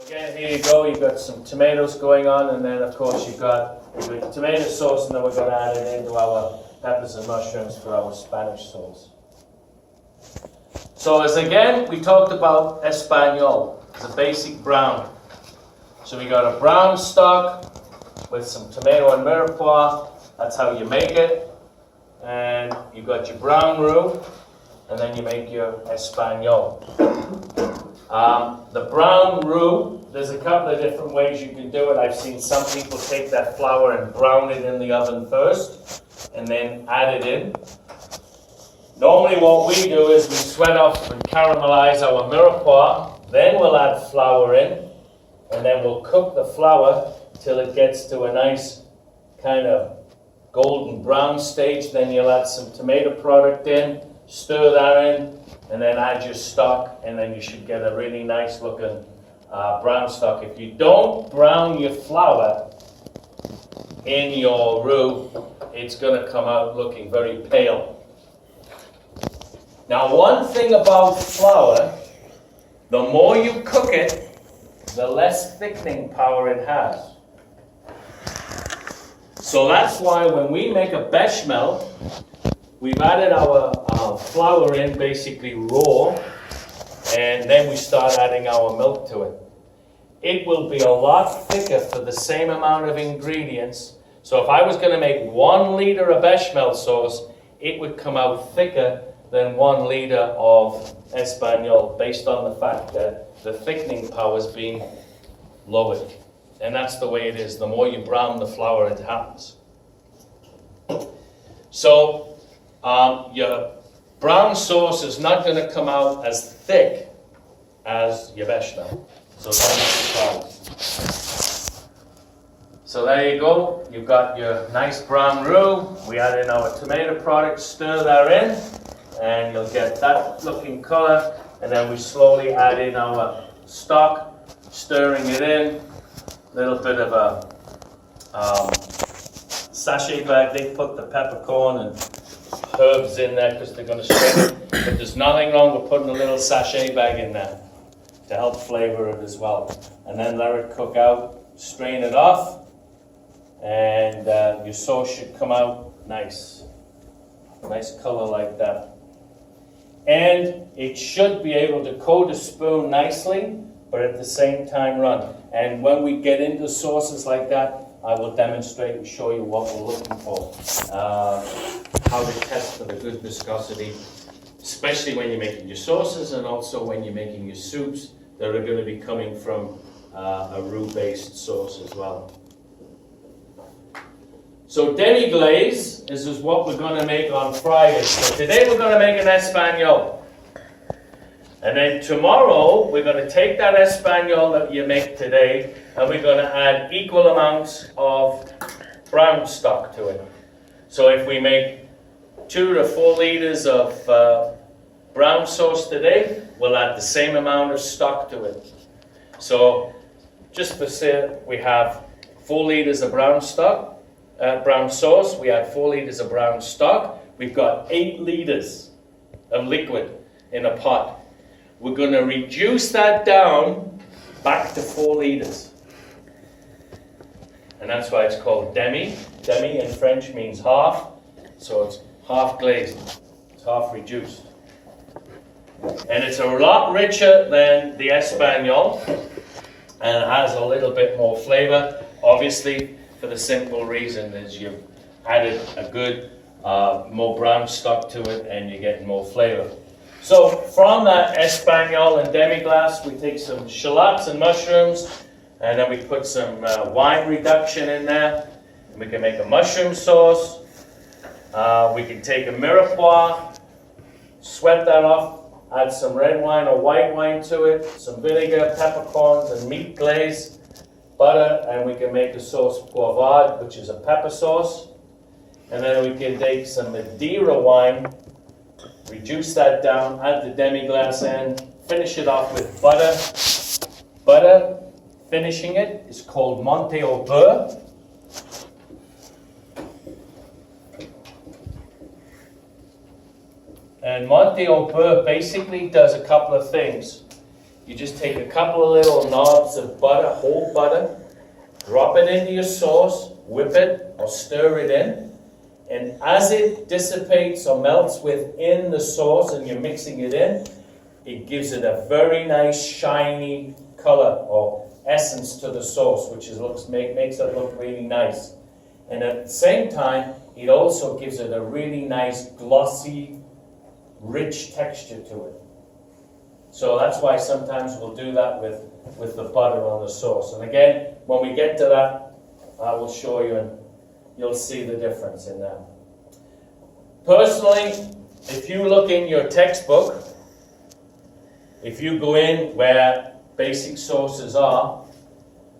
Again, here you go, you've got some tomatoes going on, and then of course you've got the tomato sauce, and then we're going to add it into our peppers and mushrooms for our Spanish sauce. So as again, we talked about Espanol, it's a basic brown. So we got a brown stock with some tomato and mirepoix, that's how you make it. And you've got your brown roux, and then you make your Espanol. The brown roux, there's a couple of different ways you can do it. I've seen some people take that flour and brown it in the oven first, and then add it in. Normally what we do is we sweat off and caramelize our mirepoix, then we'll add flour in, and then we'll cook the flour till it gets to a nice kind of golden brown stage. Then you'll add some tomato product in, stir that in, and then add your stock, and then you should get a really nice looking brown stock. If you don't brown your flour in your roux, it's going to come out looking very pale. Now, one thing about flour, the more you cook it, the less thickening power it has. So that's why when we make a bechamel, we've added our flour in basically raw, and then we start adding our milk to it. It will be a lot thicker for the same amount of ingredients. So if I was going to make 1 liter of bechamel sauce, it would come out thicker than 1 liter of Espanol, based on the fact that the thickening power is being lowered. And that's the way it is. The more you brown the flour, it happens. So your brown sauce is not going to come out as thick as your bechamel. So that's the surprise. So there you go. You've got your nice brown roux. We add in our tomato product, stir that in, and you'll get that looking color. And then we slowly add in our stock, stirring it in. A little bit of a sachet bag. They put the peppercorn and herbs in there because they're going to strain it. But there's nothing wrong with putting a little sachet bag in there to help flavor it as well. And then let it cook out, strain it off, and your sauce should come out nice. Nice color like that. And it should be able to coat a spoon nicely, but at the same time run. And when we get into sauces like that, I will demonstrate and show you what we're looking for. How to test for the good viscosity, especially when you're making your sauces and also when you're making your soups that are going to be coming from a roux-based sauce as well. So demi-glaze is what we're going to make on Friday. So today we're going to make an Espanol. And then tomorrow, we're going to take that Espanol that you make today, and we're going to add equal amounts of brown stock to it. So if we make 2 to 4 liters of brown sauce today, we'll add the same amount of stock to it. So just for say, we have 4 liters of brown stock, brown sauce, we add 4 liters of brown stock. We've got 8 liters of liquid in a pot. We're going to reduce that down back to 4 liters. And that's why it's called demi. Demi in French means half. So it's half glazed. It's half reduced. And it's a lot richer than the Espanol. And it has a little bit more flavor. Obviously, for the simple reason is you've added a good, more brown stock to it, and you're getting more flavor. So from that Espanol and demi-glace, we take some shallots and mushrooms, and then we put some wine reduction in there. And we can make a mushroom sauce. We can take a mirepoix, sweat that off, add some red wine or white wine to it, some vinegar, peppercorns, and meat glaze, butter, and we can make a sauce poivade, which is a pepper sauce. And then we can take some Madeira wine, reduce that down, add the demi-glace in, finish it off with butter. Butter, finishing it, is called Monte au beurre. And Monte au beurre basically does a couple of things. you just take a couple of little knobs of butter, whole butter, drop it into your sauce, whip it or stir it in, and as it dissipates or melts within the sauce and you're mixing it in, it gives it a very nice shiny color or essence to the sauce, which makes it look really nice. And at the same time, it also gives it a really nice glossy, rich texture to it. So that's why sometimes we'll do that with the butter on the sauce. And again, when we get to that, I will show you and you'll see the difference in that. Personally, if you look in your textbook, if you go in where basic sauces are,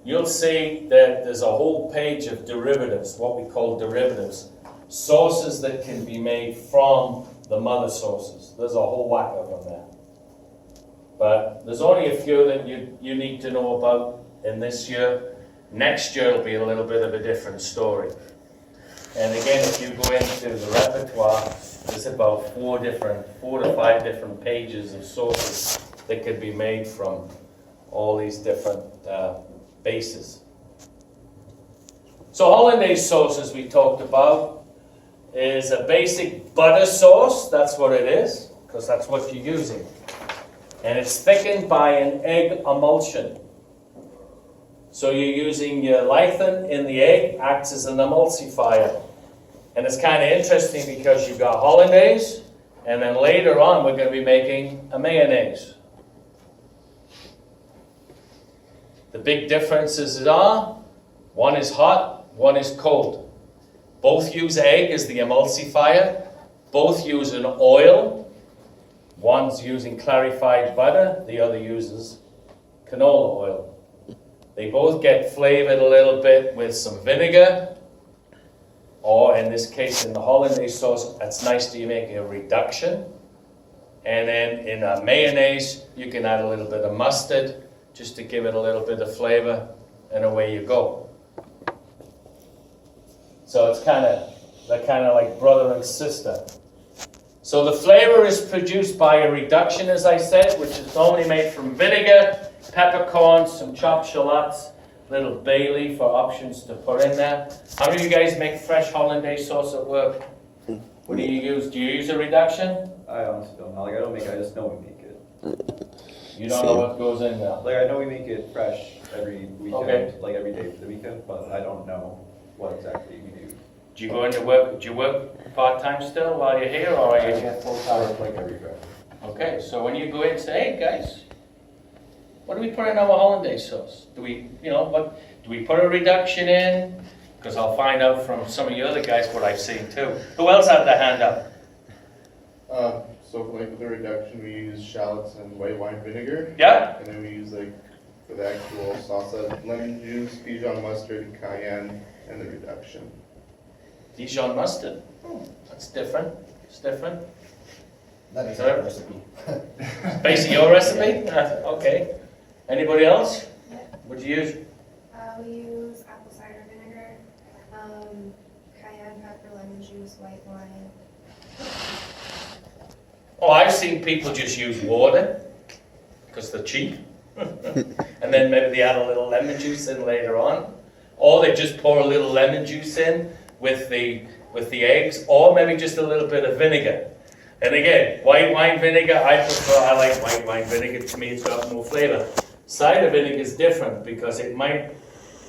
you'll see that there's a whole page of derivatives, what we call derivatives. Sauces that can be made from the mother sauces. There's a whole whack of them there. But there's only a few that you need to know about in this year. Next year will be a little bit of a different story. And again, if you go into the repertoire, there's about 4 to 5 different pages of sauces that could be made from all these different bases. So hollandaise sauce, as we talked about, is a basic butter sauce. That's what it is, because that's what you're using. And it's thickened by an egg emulsion. So you're using your lecithin in the egg, acts as an emulsifier. And it's kind of interesting because you've got hollandaise, and then later on we're going to be making a mayonnaise. The big differences are, one is hot, one is cold. Both use egg as the emulsifier. Both use an oil. One's using clarified butter, the other uses canola oil. They both get flavored a little bit with some vinegar, or in this case in the hollandaise sauce, it's nice to make a reduction. And then in a mayonnaise, you can add a little bit of mustard just to give it a little bit of flavor, and away you go. So they're kind of like brother and sister. So the flavor is produced by a reduction, as I said, which is normally made from vinegar, peppercorns, some chopped shallots, little bay leaf for options to put in there. How many of you guys make fresh hollandaise sauce at work? What do you use? Do you use a reduction? I honestly don't know. Like, I don't make it, I just know we make it. You don't know what goes in there? Like, I know we make it fresh every weekend, Okay. like every day for the weekend, but I don't know what exactly we do. Do you go into work? Do you work part-time still while you're here, or are you here full-time? Like every Friday. Okay, so when you go in and say, hey guys, what do we put in our hollandaise sauce? Do we, do we put a reduction in? Because I'll find out from some of you other guys what I've seen too. Who else had their hand up? So for like the reduction, we use shallots and white wine vinegar. Yeah. And then we use for the actual salsa, lemon juice, Dijon mustard, cayenne, and the reduction. Dijon mustard. That's different. It's different. That is Sorry? our recipe. Basically your recipe? Okay. Anybody else? Yeah. What do you use? We use apple cider vinegar, cayenne pepper, lemon juice, white wine. Oh, I've seen people just use water because they're cheap. And then maybe they add a little lemon juice in later on. Or they just pour a little lemon juice in with the eggs, or maybe just a little bit of vinegar. And again, white wine vinegar, I like white wine vinegar. To me, it's got more flavor. Cider vinegar is different because it might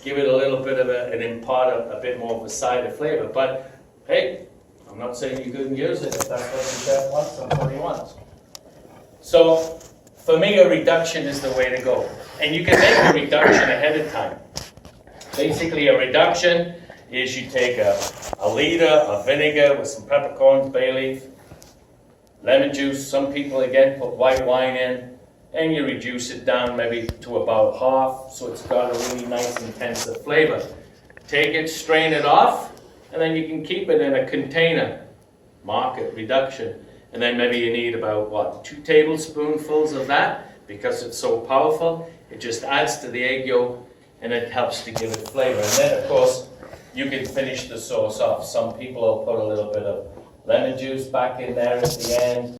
give it a little bit of impart a bit more of a cider flavor. But hey, I'm not saying you couldn't use it if that's what the chef wants, that's what he wants. So, for me, a reduction is the way to go. And you can make a reduction ahead of time. Basically, a reduction is you take a liter of vinegar with some peppercorns, bay leaf, lemon juice. Some people, again, put white wine in, and you reduce it down maybe to about half, so it's got a really nice, intensive flavor. Take it, strain it off, and then you can keep it in a container. Mark it, reduction. And then maybe you need about, 2 tablespoonfuls of that, because it's so powerful. It just adds to the egg yolk, and it helps to give it flavor. And then, of course, you can finish the sauce off. Some people will put a little bit of lemon juice back in there at the end.